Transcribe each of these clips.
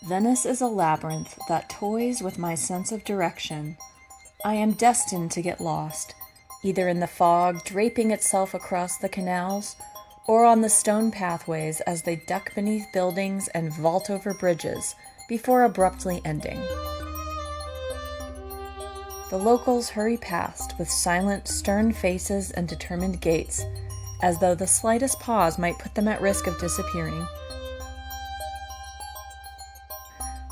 Venice is a labyrinth that toys with my sense of direction. I am destined to get lost, either in the fog draping itself across the canals, or on the stone pathways as they duck beneath buildings and vault over bridges before abruptly ending. The locals hurry past with silent, stern faces and determined gaits, as though the slightest pause might put them at risk of disappearing.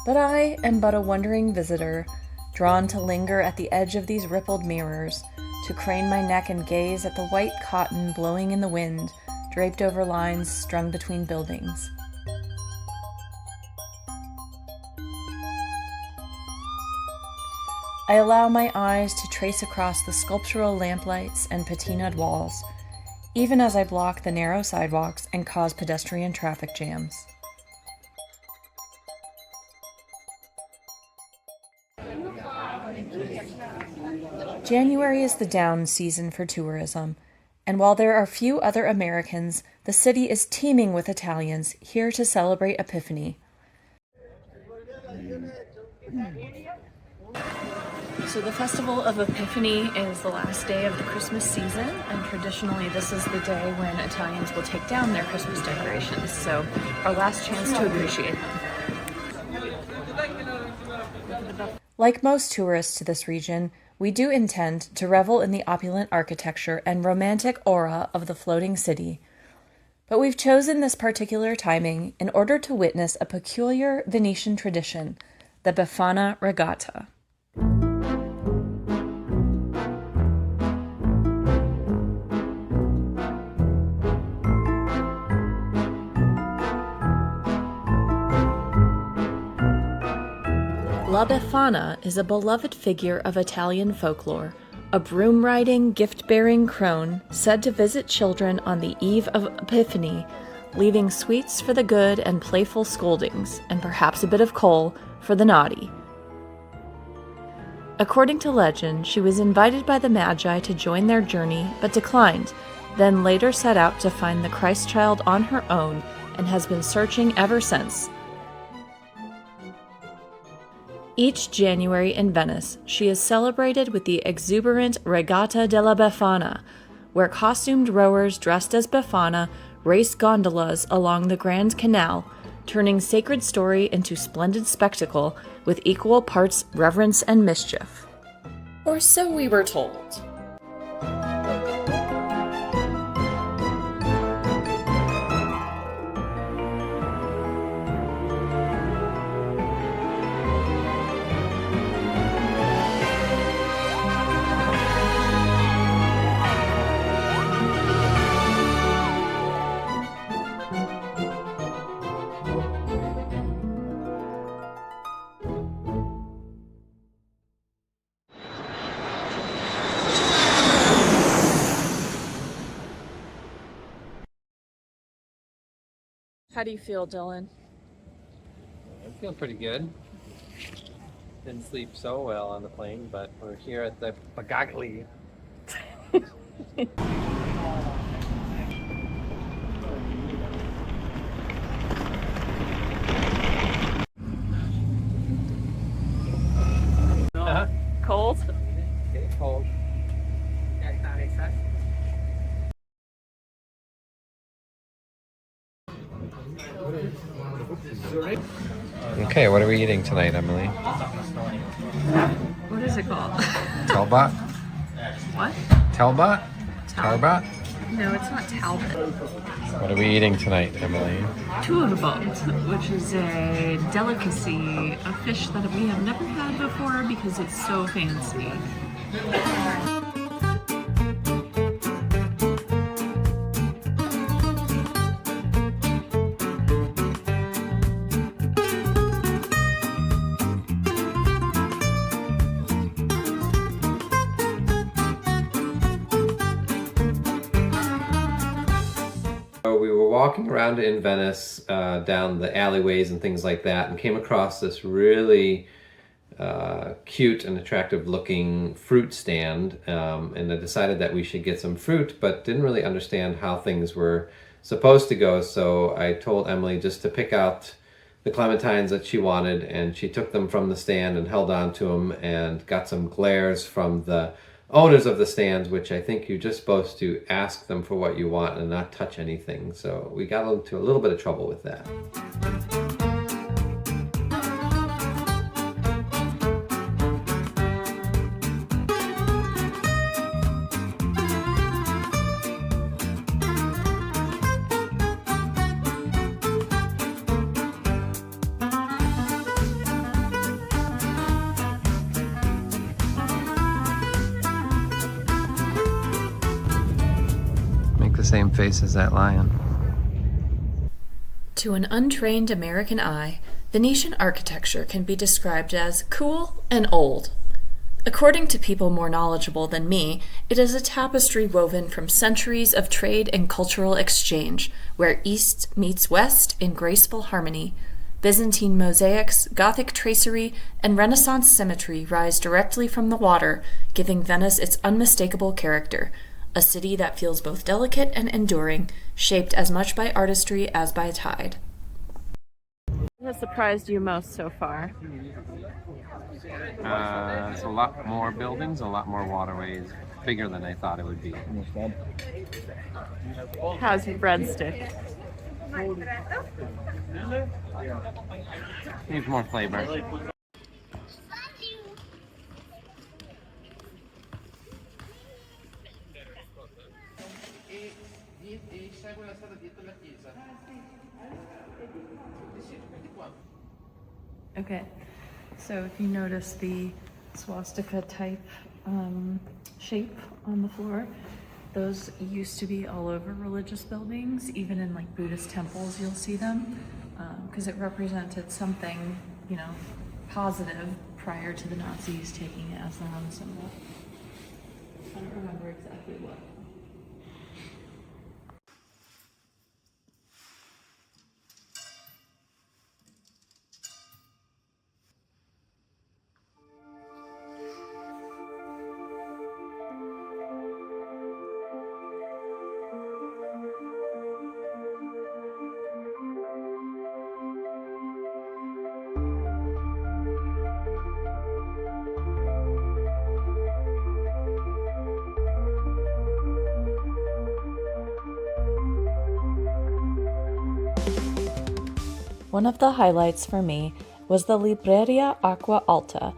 But I am but a wondering visitor, drawn to linger at the edge of these rippled mirrors, to crane my neck and gaze at the white cotton blowing in the wind, draped over lines strung between buildings. I allow my eyes to trace across the sculptural lamplights and patinaed walls, even as I block the narrow sidewalks and cause pedestrian traffic jams. January is the down season for tourism, and while there are few other Americans, the city is teeming with Italians here to celebrate Epiphany. So the Festival of Epiphany is the last day of the Christmas season, and traditionally this is the day when Italians will take down their Christmas decorations, so our last chance to appreciate them. Like most tourists to this region, we do intend to revel in the opulent architecture and romantic aura of the floating city. But we've chosen this particular timing in order to witness a peculiar Venetian tradition, the Befana Regatta. La Befana is a beloved figure of Italian folklore, a broom-riding, gift-bearing crone said to visit children on the eve of Epiphany, leaving sweets for the good and playful scoldings, and perhaps a bit of coal for the naughty. According to legend, she was invited by the Magi to join their journey, but declined, then later set out to find the Christ child on her own, and has been searching ever since. Each January in Venice, she is celebrated with the exuberant Regatta della Befana, where costumed rowers dressed as Befana race gondolas along the Grand Canal, turning sacred story into splendid spectacle with equal parts reverence and mischief. Or so we were told. How do you feel, Dylan? I feel pretty good. Didn't sleep so well on the plane, but we're here at the Bagagli. Cold? Okay, cold. Okay, what are we eating tonight, Emily? What is it called? Talbot? What? Talbot? Talbot? No, it's not Talbot. What are we eating tonight, Emily? Turbot, which is a delicacy, a fish that we have never had before because it's so fancy. We were walking around in Venice, down the alleyways and things like that, and came across this really cute and attractive looking fruit stand, and I decided that we should get some fruit, but didn't really understand how things were supposed to go, so I told Emily just to pick out the clementines that she wanted, and she took them from the stand and held on to them and got some glares from the owners of the stands, which I think you're just supposed to ask them for what you want and not touch anything. So we got into a little bit of trouble with that. Make the same face as that lion. To an untrained American eye, Venetian architecture can be described as cool and old. According to people more knowledgeable than me, it is a tapestry woven from centuries of trade and cultural exchange, where East meets West in graceful harmony. Byzantine mosaics, Gothic tracery, and Renaissance symmetry rise directly from the water, giving Venice its unmistakable character, a city that feels both delicate and enduring, shaped as much by artistry as by tide. What has surprised you most so far? It's a lot more buildings, a lot more waterways, bigger than I thought it would be. How's your breadstick? Needs more flavor. Okay, so if you notice the swastika type shape on the floor, those used to be all over religious buildings. Even in like Buddhist temples you'll see them, because it represented something, you know, positive prior to the Nazis taking it as their own symbol. I don't remember exactly what. One of the highlights for me was the Libreria Acqua Alta,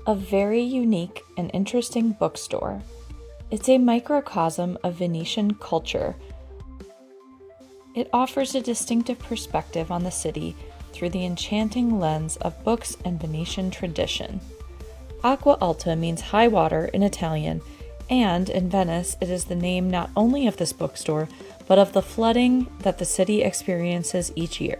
a very unique and interesting bookstore. It's a microcosm of Venetian culture. It offers a distinctive perspective on the city through the enchanting lens of books and Venetian tradition. Acqua Alta means high water in Italian, and in Venice it is the name not only of this bookstore, but of the flooding that the city experiences each year.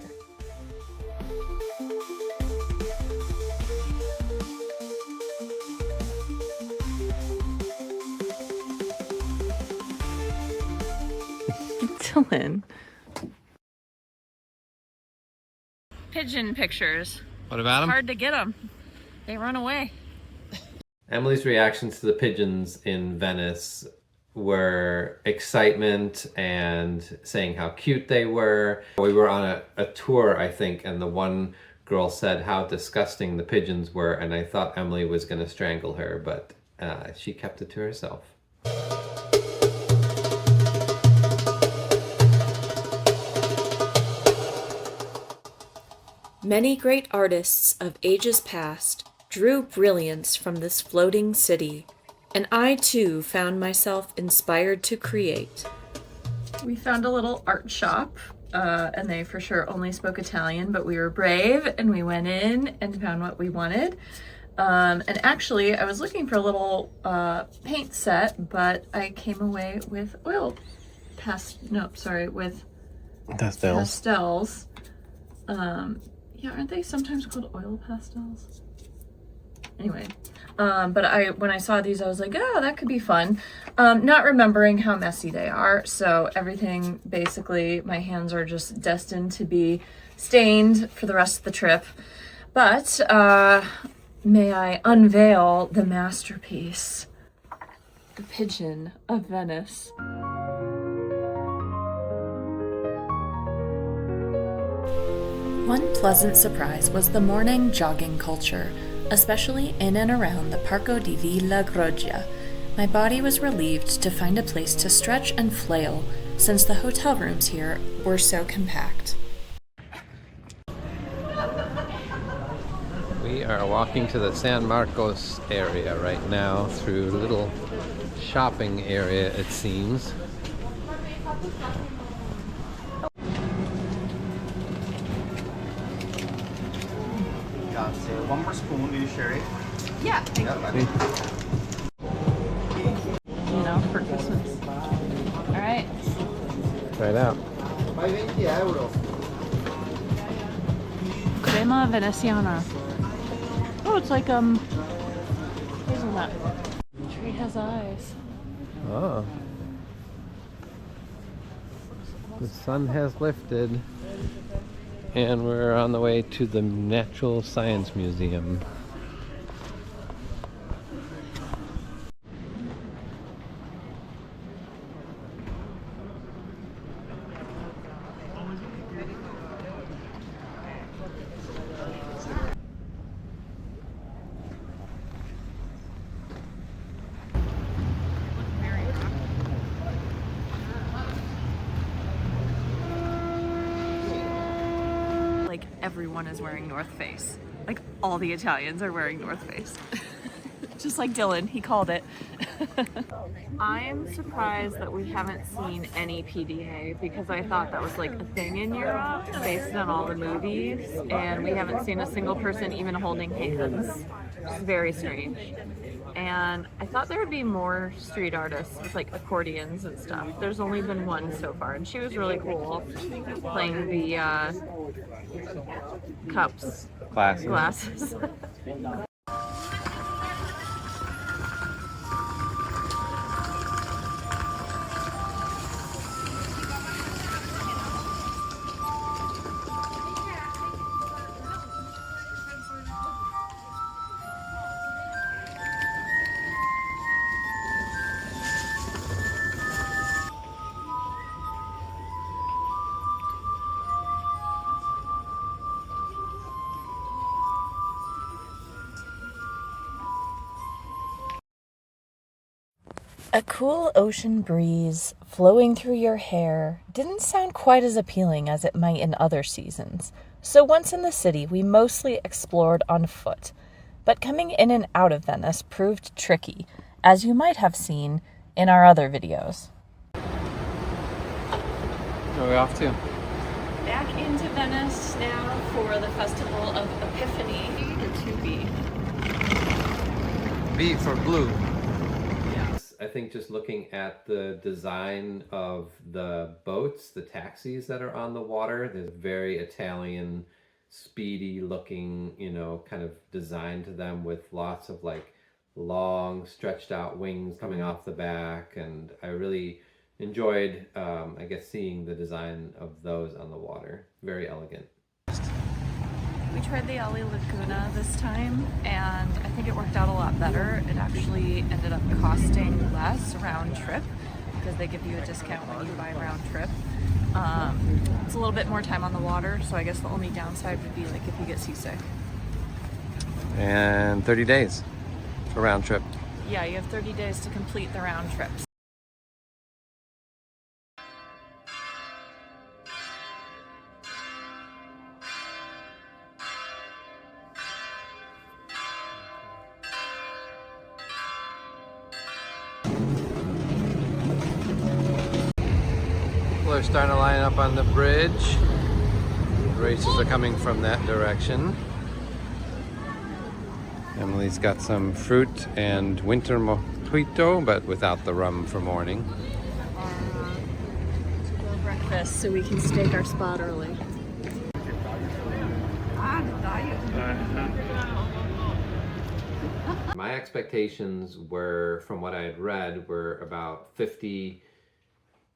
Dylan. Pigeon pictures. What about them? Hard to get them. They run away. Emily's reactions to the pigeons in Venice were excitement and saying how cute they were. We were on a tour, I think, and the one girl said how disgusting the pigeons were, and I thought Emily was going to strangle her, but she kept it to herself. Many great artists of ages past drew brilliance from this floating city, and I too found myself inspired to create. We found a little art shop, and they for sure only spoke Italian, but we were brave and we went in and found what we wanted. And actually, I was looking for a little paint set, but I came away with with pastels. Yeah, aren't they sometimes called oil pastels? Anyway, but when I saw these, I was like, oh, that could be fun. Not remembering how messy they are. So everything, basically, my hands are just destined to be stained for the rest of the trip. But may I unveil the masterpiece, the Pigeon of Venice. One pleasant surprise was the morning jogging culture, especially in and around the Parco di Villa Groggia. My body was relieved to find a place to stretch and flail, since the hotel rooms here were so compact. We are walking to the San Marcos area right now through a little shopping area, it seems. Got one more spoon, do you share it? Yeah, thank you. You know, for Christmas. All right. Try it out. Crema Veneciana. Oh, it's like hazelnut. The tree has eyes. Oh. The sun has lifted and we're on the way to the Natural Science Museum. Like everyone is wearing North Face. Like all the Italians are wearing North Face. Just like Dylan, he called it. I'm surprised that we haven't seen any PDA because I thought that was like a thing in Europe based on all the movies, and we haven't seen a single person even holding hands. It's very strange. And I thought there would be more street artists with like accordions and stuff. There's only been one so far, and she was really cool, playing the cups, glasses. A cool ocean breeze flowing through your hair didn't sound quite as appealing as it might in other seasons, so once in the city we mostly explored on foot. But coming in and out of Venice proved tricky, as you might have seen in our other videos. Where are we off to? Back into Venice now for the festival of Epiphany, or 2B. B for blue. I think just looking at the design of the boats, the taxis that are on the water, there's very Italian, speedy looking, you know, kind of design to them with lots of like long stretched out wings coming off the back. And I really enjoyed, I guess, seeing the design of those on the water. Very elegant. We tried the Ali Laguna this time, and I think it worked out a lot better. It actually ended up costing less round trip because they give you a discount when you buy round trip. It's a little bit more time on the water, so I guess the only downside would be like if you get seasick. And 30 days for round trip. Yeah, you have 30 days to complete the round trips. People are starting to line up on the bridge. The races are coming from that direction. Emily's got some fruit and winter mojito, but without the rum for morning. Breakfast so we can stake our spot early. My expectations were, from what I had read, were about 50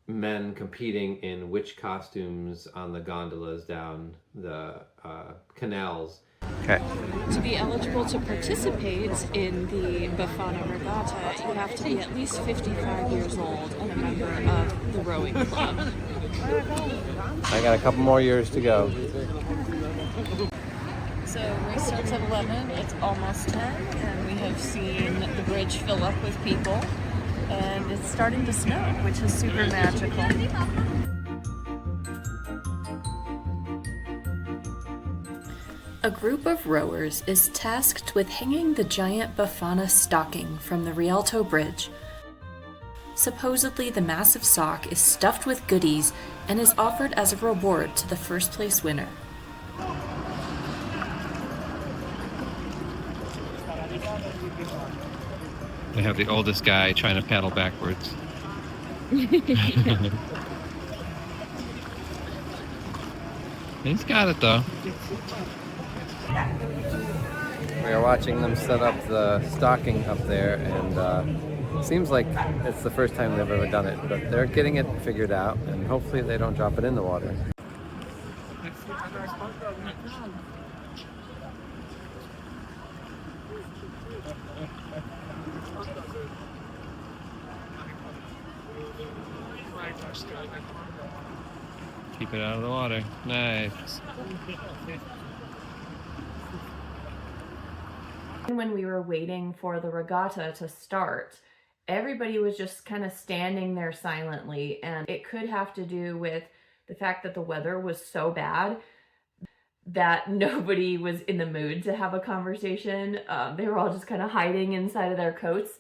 men competing in witch costumes on the gondolas down the canals. Okay. To be eligible to participate in the Befana Regatta, you have to be at least 55 years old and a member of the rowing club. I got a couple more years to go. So race starts at 11, it's almost 10, and we have seen the bridge fill up with people, and it's starting to snow, which is super magical. A group of rowers is tasked with hanging the giant Befana stocking from the Rialto Bridge. Supposedly, the massive sock is stuffed with goodies and is offered as a reward to the first place winner. They have the oldest guy trying to paddle backwards. He's got it though. We are watching them set up the stocking up there, and seems like it's the first time they've ever done it, but they're getting it figured out, and hopefully they don't drop it in the water. Keep it out of the water. Nice. When we were waiting for the regatta to start, everybody was just kind of standing there silently, and it could have to do with the fact that the weather was so bad that nobody was in the mood to have a conversation. They were all just kind of hiding inside of their coats.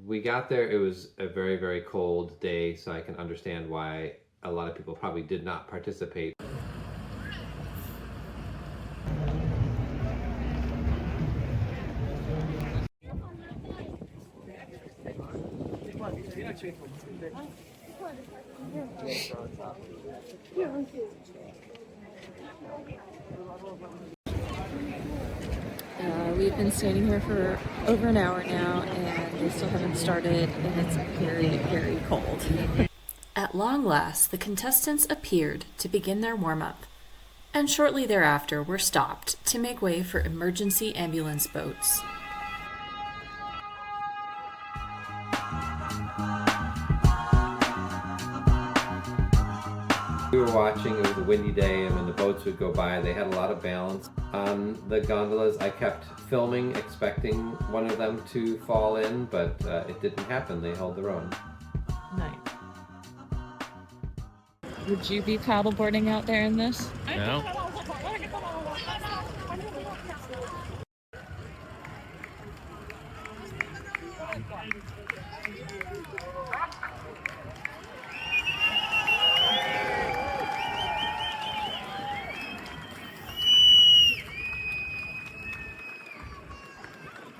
We got there, it was a very, very cold day, so I can understand why a lot of people probably did not participate. We've been standing here for over an hour now, and they still haven't started, and it's very, very cold. At long last, the contestants appeared to begin their warm-up, and shortly thereafter were stopped to make way for emergency ambulance boats. We were watching, it was a windy day, and when the boats would go by, they had a lot of balance. On the gondolas, I kept filming, expecting one of them to fall in, but it didn't happen. They held their own. Nice. Would you be paddleboarding out there in this? No.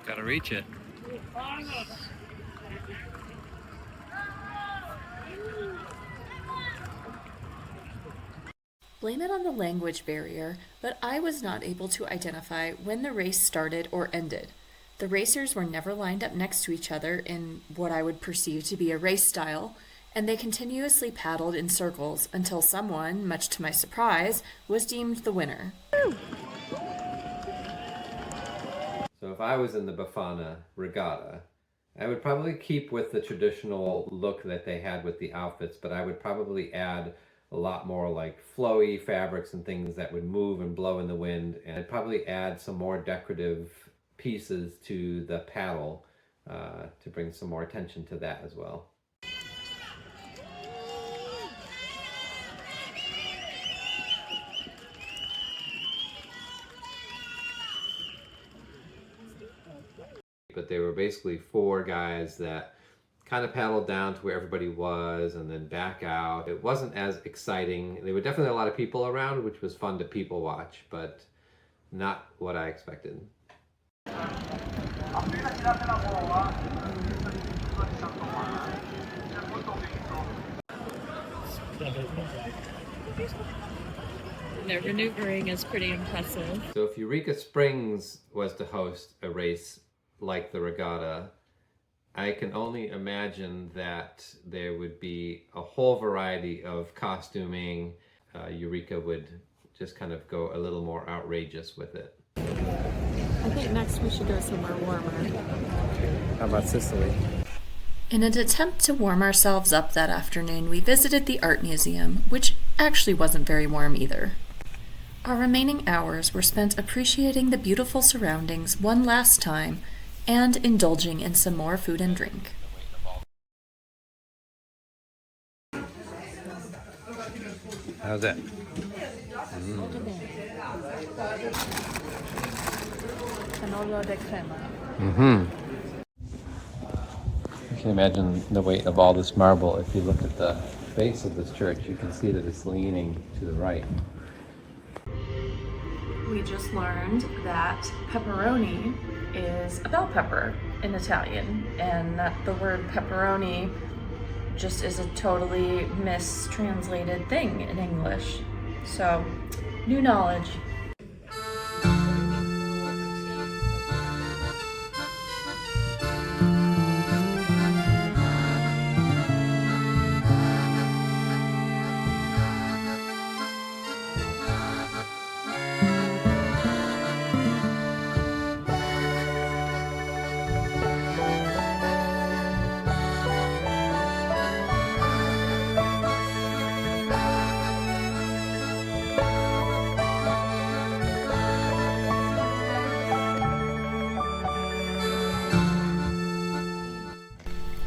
Gotta reach it. Blame it on the language barrier, but I was not able to identify when the race started or ended. The racers were never lined up next to each other in what I would perceive to be a race style, and they continuously paddled in circles until someone, much to my surprise, was deemed the winner. So if I was in the Befana regatta, I would probably keep with the traditional look that they had with the outfits, but I would probably add a lot more like flowy fabrics and things that would move and blow in the wind, and I'd probably add some more decorative pieces to the paddle to bring some more attention to that as well. But they were basically four guys that kind of paddled down to where everybody was and then back out. It wasn't as exciting. There were definitely a lot of people around, which was fun to people watch, but not what I expected. Their maneuvering is pretty impressive. So if Eureka Springs was to host a race like the regatta, I can only imagine that there would be a whole variety of costuming. Eureka would just kind of go a little more outrageous with it. I think next we should go somewhere warmer. How about Sicily? In an attempt to warm ourselves up that afternoon, we visited the art museum, which actually wasn't very warm either. Our remaining hours were spent appreciating the beautiful surroundings one last time and indulging in some more food and drink. How's that? Mm-hmm. You can imagine the weight of all this marble. If you look at the base of this church, you can see that it's leaning to the right. We just learned that pepperoni is a bell pepper in Italian, and that the word pepperoni just is a totally mistranslated thing in English. So, new knowledge.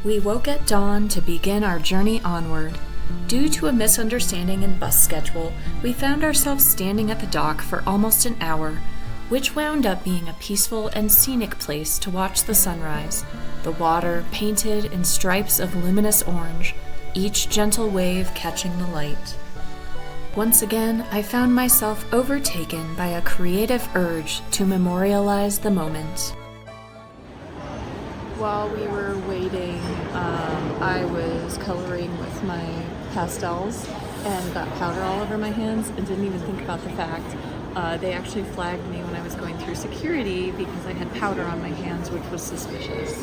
We woke at dawn to begin our journey onward. Due to a misunderstanding in bus schedule, we found ourselves standing at the dock for almost an hour, which wound up being a peaceful and scenic place to watch the sunrise, the water painted in stripes of luminous orange, each gentle wave catching the light. Once again, I found myself overtaken by a creative urge to memorialize the moment. While we were waiting, I was coloring with my pastels and got powder all over my hands and didn't even think about the fact. They actually flagged me when I was going through security because I had powder on my hands, which was suspicious.